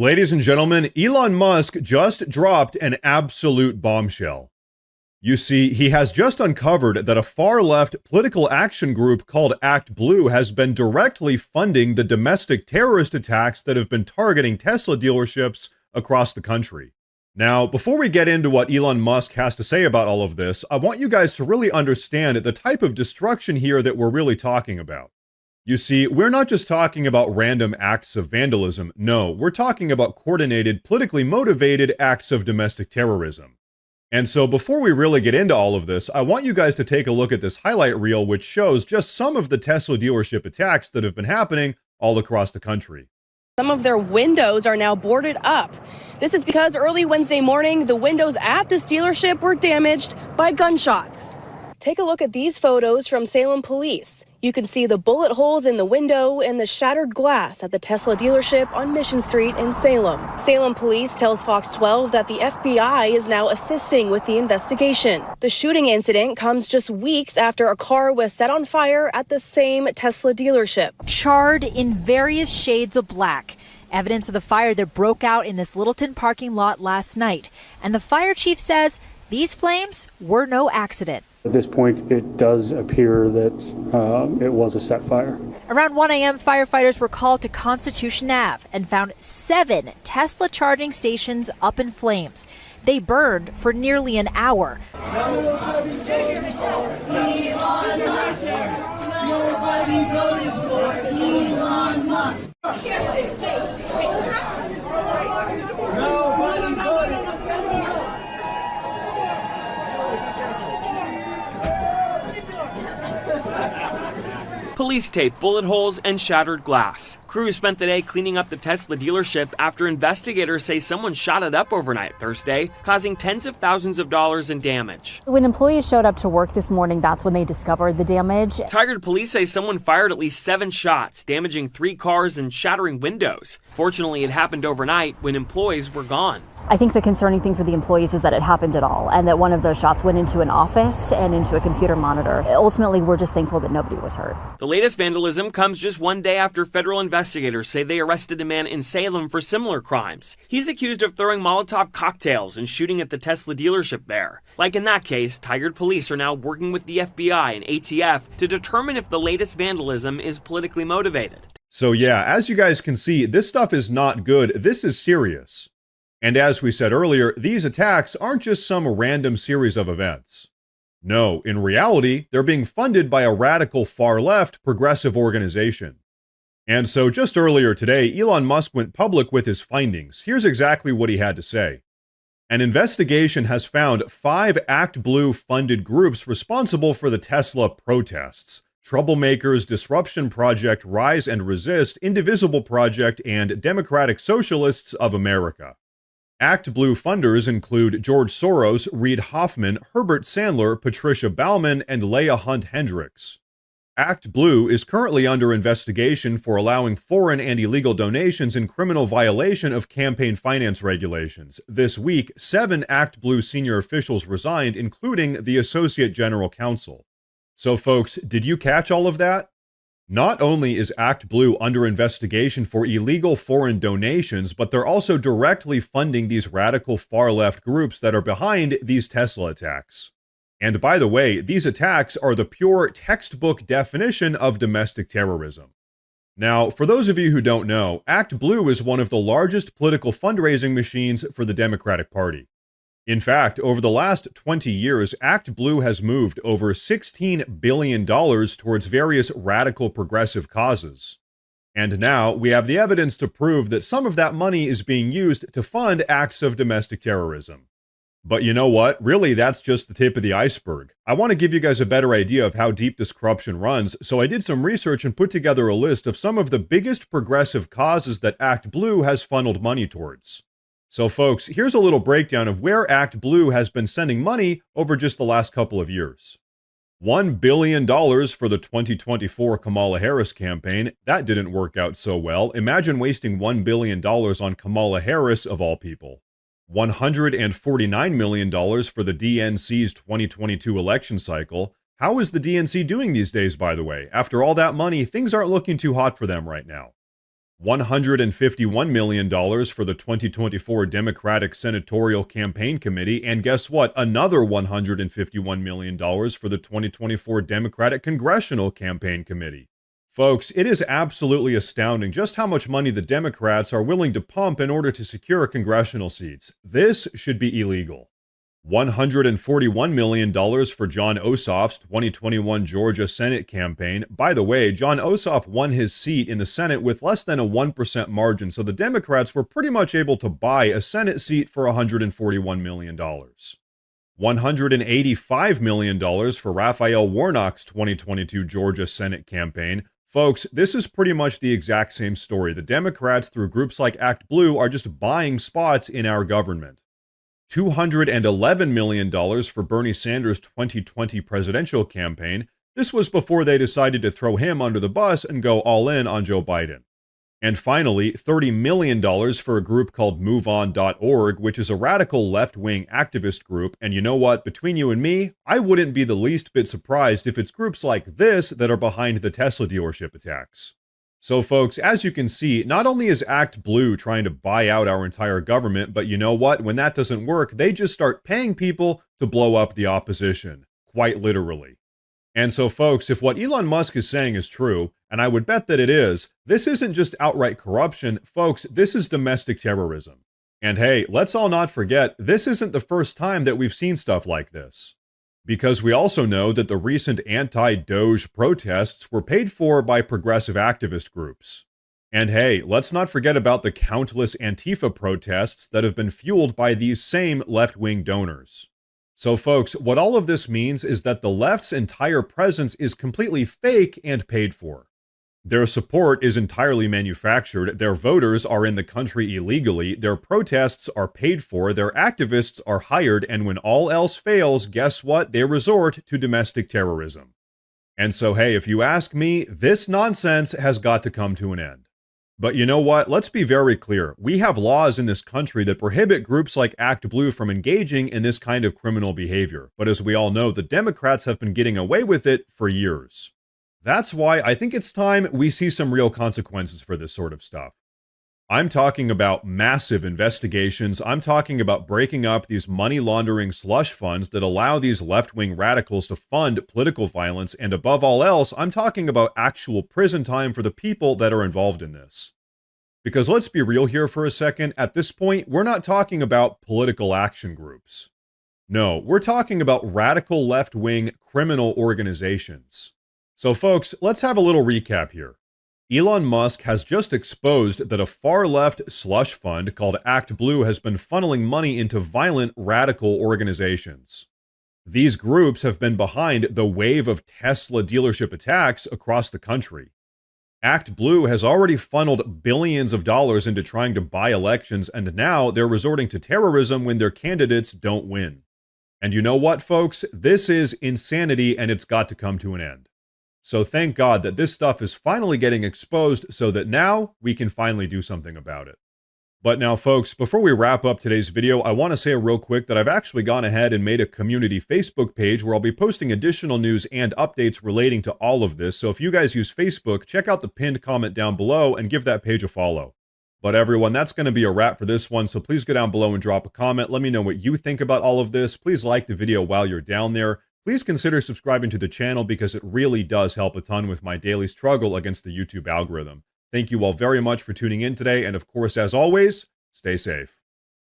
Ladies and gentlemen, Elon Musk just dropped an absolute bombshell. You see, he has just uncovered that a far-left political action group called Actblue has been directly funding the domestic terrorist attacks that have been targeting Tesla dealerships across the country. Now, before we get into what Elon Musk has to say about all of this, I want you guys to really understand the type of destruction here that we're really talking about. You see, we're not just talking about random acts of vandalism. No, we're talking about coordinated, politically motivated acts of domestic terrorism. And so before we really get into all of this, I want you guys to take a look at this highlight reel, which shows just some of the Tesla dealership attacks that have been happening all across the country. Some of their windows are now boarded up. This is because early Wednesday morning, the windows at this dealership were damaged by gunshots. Take a look at these photos from Salem police. You can see the bullet holes in the window and the shattered glass at the Tesla dealership on Mission Street in Salem. Salem police tells Fox 12 that the FBI is now assisting with the investigation. The shooting incident comes just weeks after a car was set on fire at the same Tesla dealership. Charred in various shades of black. Evidence of the fire that broke out in this Littleton parking lot last night. And the fire chief says these flames were no accident. At this point, it does appear that it was a set fire. Around 1 a.m., firefighters were called to Constitution Ave and found 7 Tesla charging stations up in flames. They burned for nearly an hour. Nobody voted for Elon Musk. Nobody voted. Police taped bullet holes and shattered glass. Crews spent the day cleaning up the Tesla dealership after investigators say someone shot it up overnight Thursday, causing tens of thousands of dollars in damage. When employees showed up to work this morning, that's when they discovered the damage. Tigard police say someone fired at least 7 shots, damaging 3 cars and shattering windows. Fortunately, it happened overnight when employees were gone. I think the concerning thing for the employees is that it happened at all, and that one of those shots went into an office and into a computer monitor. Ultimately, we're just thankful that nobody was hurt. The latest vandalism comes just one day after federal investigators say they arrested a man in Salem for similar crimes. He's accused of throwing Molotov cocktails and shooting at the Tesla dealership there. Like in that case, Tigard police are now working with the FBI and ATF to determine if the latest vandalism is politically motivated. So yeah, as you guys can see, this stuff is not good. This is serious. And as we said earlier, these attacks aren't just some random series of events. No, in reality, they're being funded by a radical far-left progressive organization. And so just earlier today, Elon Musk went public with his findings. Here's exactly what he had to say. An investigation has found 5 Actblue-funded groups responsible for the Tesla protests: Troublemakers, Disruption Project, Rise and Resist, Indivisible Project, and Democratic Socialists of America. Actblue funders include George Soros, Reid Hoffman, Herbert Sandler, Patricia Baumann, and Leah Hunt Hendricks. Actblue is currently under investigation for allowing foreign and illegal donations in criminal violation of campaign finance regulations. This week, 7 Actblue senior officials resigned, including the Associate General Counsel. So folks, did you catch all of that? Not only is Actblue under investigation for illegal foreign donations, but they're also directly funding these radical far-left groups that are behind these Tesla attacks. And by the way, these attacks are the pure textbook definition of domestic terrorism. Now, for those of you who don't know, Actblue is one of the largest political fundraising machines for the Democratic Party. In fact, over the last 20 years, Actblue has moved over $16 billion towards various radical progressive causes. And now, we have the evidence to prove that some of that money is being used to fund acts of domestic terrorism. But you know what? Really, that's just the tip of the iceberg. I want to give you guys a better idea of how deep this corruption runs, so I did some research and put together a list of some of the biggest progressive causes that Actblue has funneled money towards. So folks, here's a little breakdown of where Actblue has been sending money over just the last couple of years. $1 billion for the 2024 Kamala Harris campaign. That didn't work out so well. Imagine wasting $1 billion on Kamala Harris, of all people. $149 million for the DNC's 2022 election cycle. How is the DNC doing these days, by the way? After all that money, things aren't looking too hot for them right now. $151 million for the 2024 Democratic Senatorial Campaign Committee, and guess what? Another $151 million for the 2024 Democratic Congressional Campaign Committee. Folks, it is absolutely astounding just how much money the Democrats are willing to pump in order to secure congressional seats. This should be illegal. $141 million for Jon Ossoff's 2021 Georgia Senate campaign. By the way, Jon Ossoff won his seat in the Senate with less than a 1% margin, so the Democrats were pretty much able to buy a Senate seat for $141 million. $185 million for Raphael Warnock's 2022 Georgia Senate campaign. Folks, this is pretty much the exact same story. The Democrats, through groups like Actblue, are just buying spots in our government. $211 million for Bernie Sanders' 2020 presidential campaign. This was before they decided to throw him under the bus and go all in on Joe Biden. And finally, $30 million for a group called MoveOn.org, which is a radical left-wing activist group. And you know what? Between you and me, I wouldn't be the least bit surprised if it's groups like this that are behind the Tesla dealership attacks. So folks, as you can see, not only is Actblue trying to buy out our entire government, but you know what? When that doesn't work, they just start paying people to blow up the opposition. Quite literally. And so folks, if what Elon Musk is saying is true, and I would bet that it is, this isn't just outright corruption, folks, this is domestic terrorism. And hey, let's all not forget, this isn't the first time that we've seen stuff like this. Because we also know that the recent anti-Doge protests were paid for by progressive activist groups. And hey, let's not forget about the countless Antifa protests that have been fueled by these same left-wing donors. So folks, what all of this means is that the left's entire presence is completely fake and paid for. Their support is entirely manufactured, their voters are in the country illegally, their protests are paid for, their activists are hired, and when all else fails, guess what? They resort to domestic terrorism. And so hey, if you ask me, this nonsense has got to come to an end. But you know what? Let's be very clear. We have laws in this country that prohibit groups like Actblue from engaging in this kind of criminal behavior. But as we all know, the Democrats have been getting away with it for years. That's why I think it's time we see some real consequences for this sort of stuff. I'm talking about massive investigations. I'm talking about breaking up these money laundering slush funds that allow these left-wing radicals to fund political violence. And above all else, I'm talking about actual prison time for the people that are involved in this. Because let's be real here for a second. At this point, we're not talking about political action groups. No, we're talking about radical left-wing criminal organizations. So folks, let's have a little recap here. Elon Musk has just exposed that a far-left slush fund called Actblue has been funneling money into violent radical organizations. These groups have been behind the wave of Tesla dealership attacks across the country. Actblue has already funneled billions of dollars into trying to buy elections, and now they're resorting to terrorism when their candidates don't win. And you know what, folks? This is insanity, and it's got to come to an end. So thank God that this stuff is finally getting exposed so that now we can finally do something about it. But now folks, before we wrap up today's video, I want to say real quick that I've actually gone ahead and made a community Facebook page where I'll be posting additional news and updates relating to all of this. So if you guys use Facebook, check out the pinned comment down below and give that page a follow. But everyone, that's going to be a wrap for this one, so please go down below and drop a comment. Let me know what you think about all of this. Please like the video while you're down there. Please consider subscribing to the channel because it really does help a ton with my daily struggle against the YouTube algorithm. Thank you all very much for tuning in today, and of course, as always, stay safe.